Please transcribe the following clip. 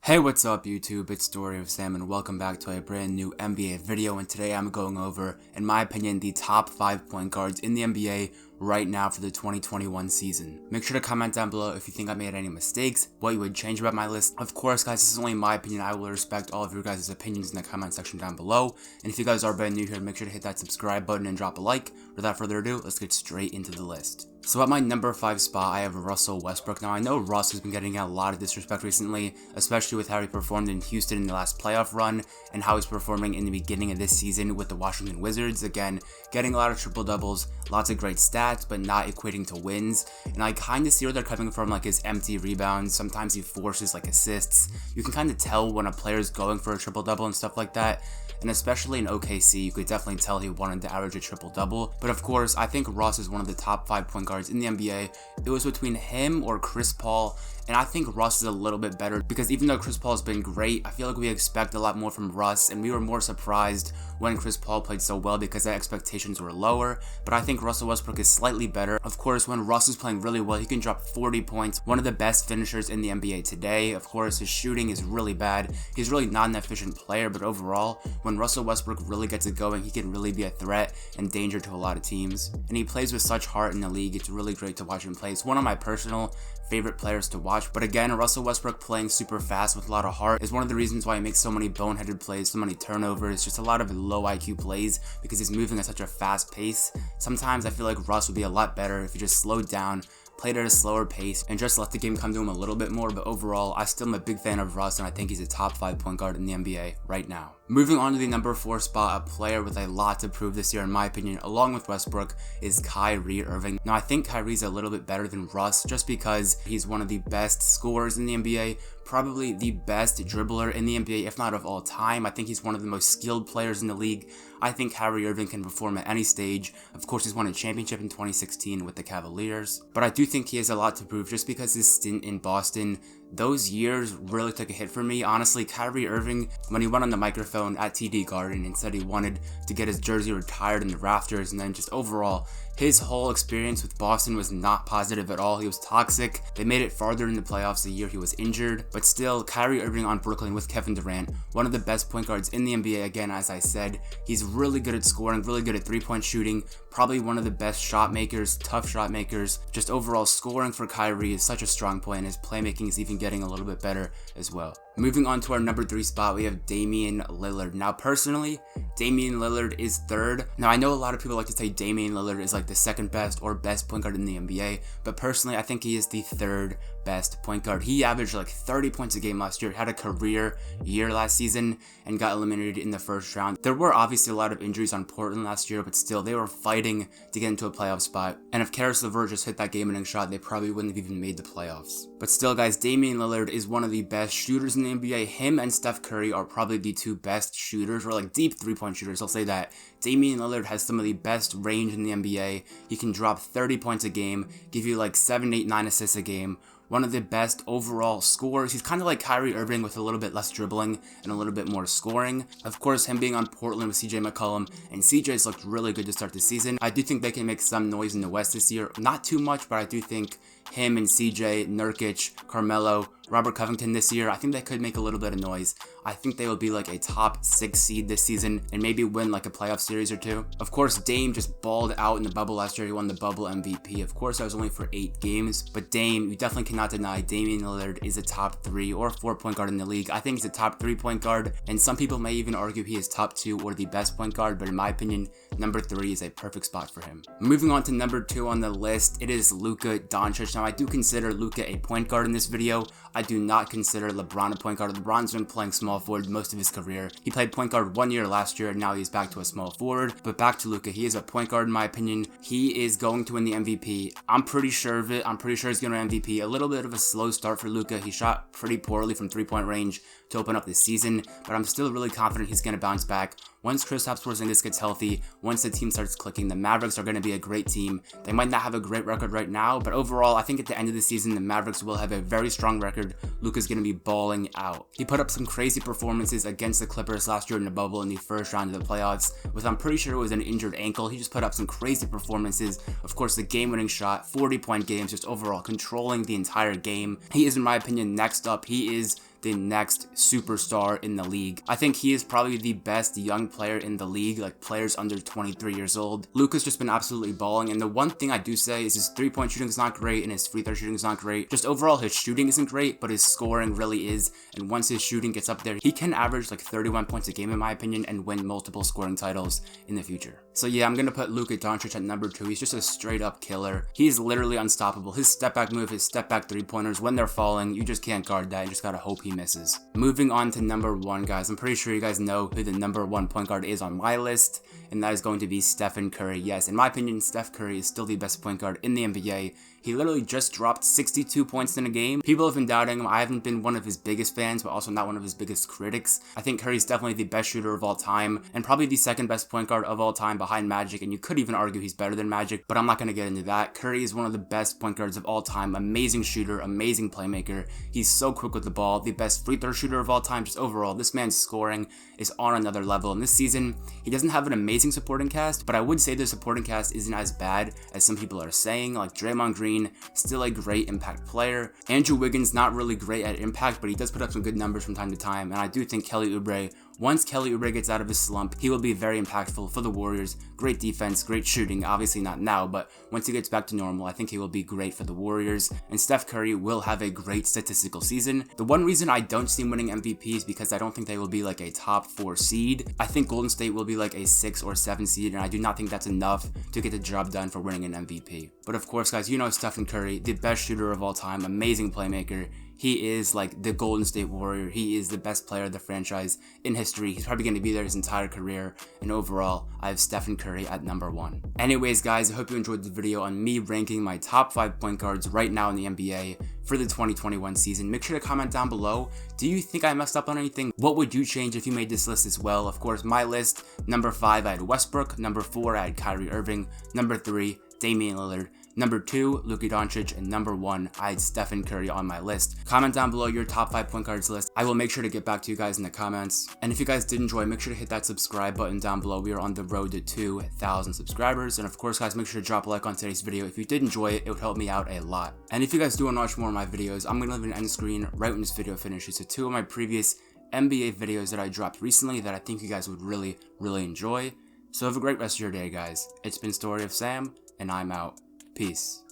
Hey, what's up YouTube? It's Story of Sam and welcome back to a brand new NBA video, and today I'm going over, in my opinion, the top 5 point guards in the NBA right now for the 2021 season. Make sure to comment down below if you think I made any mistakes, what you would change about my list. Of course guys, this is only my opinion. I will respect all of your guys' opinions in the comment section down below. And if you guys are brand new here, make sure to hit that subscribe button and drop a like. Without further ado, let's get straight into the list. So at my number 5 spot, I have Russell Westbrook. Now I know Russ has been getting a lot of disrespect recently, especially with how he performed in Houston in the last playoff run, and how he's performing in the beginning of this season with the Washington Wizards. Again, getting a lot of triple doubles, lots of great stats, but not equating to wins. And I kind of see where they're coming from, like his empty rebounds. Sometimes he forces like assists. You can kind of tell when a player's going for a triple double and stuff like that. And especially in OKC, you could definitely tell he wanted to average a triple-double. But of course, I think Russ is one of the top 5 point guards in the NBA. It was between him or Chris Paul, and I think Russ is a little bit better because even though Chris Paul has been great, I feel like we expect a lot more from Russ, and we were more surprised when Chris Paul played so well because the expectations were lower. But I think Russell Westbrook is slightly better. Of course, when Russ is playing really well, he can drop 40 points, one of the best finishers in the NBA today. Of course, his shooting is really bad. He's really not an efficient player, but overall, when Russell Westbrook really gets it going, he can really be a threat and danger to a lot of teams. And he plays with such heart in the league. It's really great to watch him play. It's one of my personal favorite players to watch. But again, Russell Westbrook playing super fast with a lot of heart is one of the reasons why he makes so many boneheaded plays, so many turnovers, just a lot of low IQ plays because he's moving at such a fast pace. Sometimes I feel like Russ would be a lot better if he just slowed down, played at a slower pace, and just let the game come to him a little bit more. But overall, I still am a big fan of Russ, and I think he's a top 5 point guard in the NBA right now. Moving on to the number 4 spot, a player with a lot to prove this year in my opinion, along with Westbrook, is Kyrie Irving. Now I think Kyrie's a little bit better than Russ just because he's one of the best scorers in the NBA, probably the best dribbler in the NBA, if not of all time. I think he's one of the most skilled players in the league. I think Kyrie Irving can perform at any stage. Of course, he's won a championship in 2016 with the Cavaliers, but I do think he has a lot to prove just because his stint in Boston, those years really took a hit for me. Honestly, Kyrie Irving, when he went on the microphone at TD Garden and said he wanted to get his jersey retired in the rafters, and then just overall, his whole experience with Boston was not positive at all. He was toxic. They made it farther in the playoffs the year he was injured, but still, Kyrie Irving on Brooklyn with Kevin Durant, one of the best point guards in the NBA. Again, as I said, he's really good at scoring, really good at three-point shooting, probably one of the best shot makers, tough shot makers. Just overall scoring for Kyrie is such a strong point, and his playmaking is even getting a little bit better as well. Moving on to our number 3 spot, we have Damian Lillard. Now personally, Damian Lillard is third. Now I know a lot of people like to say Damian Lillard is like the second best or best point guard in the NBA, but personally I think he is the third best point guard. He averaged like 30 points a game last year, had a career year last season, and got eliminated in the first round. There were obviously a lot of injuries on Portland last year, but still they were fighting to get into a playoff spot. And if Karis LeVert just hit that game-winning shot, they probably wouldn't have even made the playoffs. But still guys, Damian Lillard is one of the best shooters in the NBA. Him and Steph Curry are probably the 2 best shooters, or like deep 3-point shooters, I'll say that. Damian Lillard has some of the best range in the NBA. He can drop 30 points a game, give you like 7, 8, 9 assists a game. One of the best overall scorers. He's kind of like Kyrie Irving with a little bit less dribbling and a little bit more scoring. Of course, him being on Portland with CJ McCollum, and CJ's looked really good to start the season. I do think they can make some noise in the West this year. Not too much, but I do think him and CJ, Nurkic, Carmelo, Robert Covington this year, I think they could make a little bit of noise. I think they will be like a top 6 seed this season and maybe win like a playoff series or 2. Of course, Dame just balled out in the bubble last year. He won the bubble MVP. Of course, that was only for 8 games, but Dame, you definitely cannot deny Damian Lillard is a top 3 or 4 point guard in the league. I think he's a top 3 point guard, and some people may even argue he is top 2 or the best point guard, but in my opinion, number 3 is a perfect spot for him. Moving on to number 2 on the list, it is Luka Doncic. Now, I do consider Luka a point guard in this video. I do not consider LeBron a point guard. LeBron's been playing small forward most of his career. He played point guard 1 year last year, and now he's back to a small forward. But back to Luka, he is a point guard in my opinion. He is going to win the MVP. I'm pretty sure of it. I'm pretty sure he's going to win MVP. A little bit of a slow start for Luka. He shot pretty poorly from 3-point range to open up the season, but I'm still really confident he's going to bounce back. Once Kristaps Porzingis gets healthy, once the team starts clicking, the Mavericks are going to be a great team. They might not have a great record right now, but overall, I think at the end of the season, the Mavericks will have a very strong record. Luka's going to be balling out. He put up some crazy performances against the Clippers last year in the bubble in the first round of the playoffs, with I'm pretty sure it was an injured ankle. He just put up some crazy performances. Of course, the game-winning shot, 40-point games, just overall controlling the entire game. He is, in my opinion, next up. He is the next superstar in the league. I think he is probably the best young player in the league, like players under 23 years old. Luka's just been absolutely balling, and the one thing I do say is his three-point shooting is not great and his free throw shooting is not great. Just overall, his shooting isn't great, but his scoring really is, and once his shooting gets up there, he can average like 31 points a game in my opinion and win multiple scoring titles in the future. So yeah, I'm gonna put Luka Doncic at number 2. He's just a straight up killer. He's literally unstoppable. His step back move, his step back three-pointers, when they're falling, you just can't guard that. You just gotta hope he misses. Moving on to number 1, guys. I'm pretty sure you guys know who the number 1 point guard is on my list, and that is going to be Stephen Curry. Yes, in my opinion, Steph Curry is still the best point guard in the NBA. He literally just dropped 62 points in a game. People have been doubting him. I haven't been one of his biggest fans, but also not one of his biggest critics. I think Curry's definitely the best shooter of all time, and probably the second best point guard of all time behind Magic, and you could even argue he's better than Magic, but I'm not going to get into that. Curry is one of the best point guards of all time. Amazing shooter, amazing playmaker. He's so quick with the ball, the best free throw shooter of all time. Just overall, this man's scoring is on another level, and this season, he doesn't have an amazing supporting cast, but I would say the supporting cast isn't as bad as some people are saying. Like Draymond Green, still a great impact player. Andrew Wiggins, not really great at impact, but he does put up some good numbers from time to time, and I do think Kelly Oubre, once Kelly Oubre gets out of his slump, he will be very impactful for the Warriors. Great defense, great shooting, obviously not now, but once he gets back to normal, I think he will be great for the Warriors, and Steph Curry will have a great statistical season. The one reason I don't see him winning MVP is because I don't think they will be like a top 4 seed. I think Golden State will be like a 6 or 7 seed, and I do not think that's enough to get the job done for winning an MVP. But of course, guys, you know Stephen Curry, the best shooter of all time, amazing playmaker. He is like the Golden State Warrior. He is the best player of the franchise in history. He's probably going to be there his entire career. And overall, I have Stephen Curry at number 1. Anyways, guys, I hope you enjoyed the video on me ranking my top 5 point guards right now in the NBA for the 2021 season. Make sure to comment down below. Do you think I messed up on anything? What would you change if you made this list as well? Of course, my list, number 5, I had Westbrook. Number 4, I had Kyrie Irving. Number 3, Damian Lillard. Number 2, Luka Doncic, and number 1, I had Stephen Curry on my list. Comment down below your top 5 point guards list. I will make sure to get back to you guys in the comments. And if you guys did enjoy, make sure to hit that subscribe button down below. We are on the road to 2,000 subscribers. And of course, guys, make sure to drop a like on today's video. If you did enjoy it, it would help me out a lot. And if you guys do want to watch more of my videos, I'm going to leave an end screen right when this video finishes. So 2 of my previous NBA videos that I dropped recently that I think you guys would really enjoy. So have a great rest of your day, guys. It's been Story of Sam, and I'm out. Peace.